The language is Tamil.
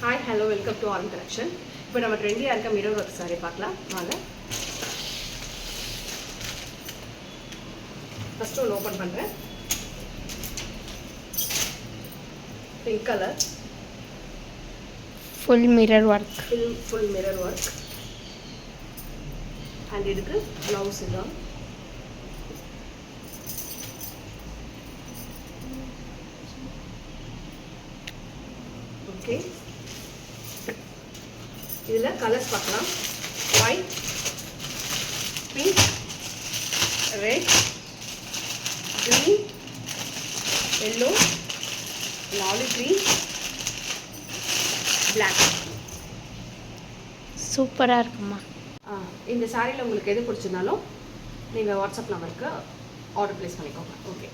Hi hello welcome to RM collection. இப்போ நம்ம ட்ரெண்டியாக இருக்க மிரர் ஒர்க் சாரி பார்க்கலாம் வாங்க. ஃபஸ்ட்டு ஒன்று ஓப்பன் பண்ணுறேன். Pink colour full mirror work. Full mirror work. And இதுக்கு ப்ளவுஸ் இதுதான். ஓகே, இதில் கலர்ஸ் பார்க்கலாம். White, pink, red, green, yellow, olive green, black. சூப்பராக இருக்குமா. இந்த சாரியில் உங்களுக்கு எது பிடிச்சிருந்தாலும் நீங்கள் வாட்ஸ்அப் நம்பருக்கு ஆர்டர் ப்ளேஸ் பண்ணிக்கோங்க. ஓகே.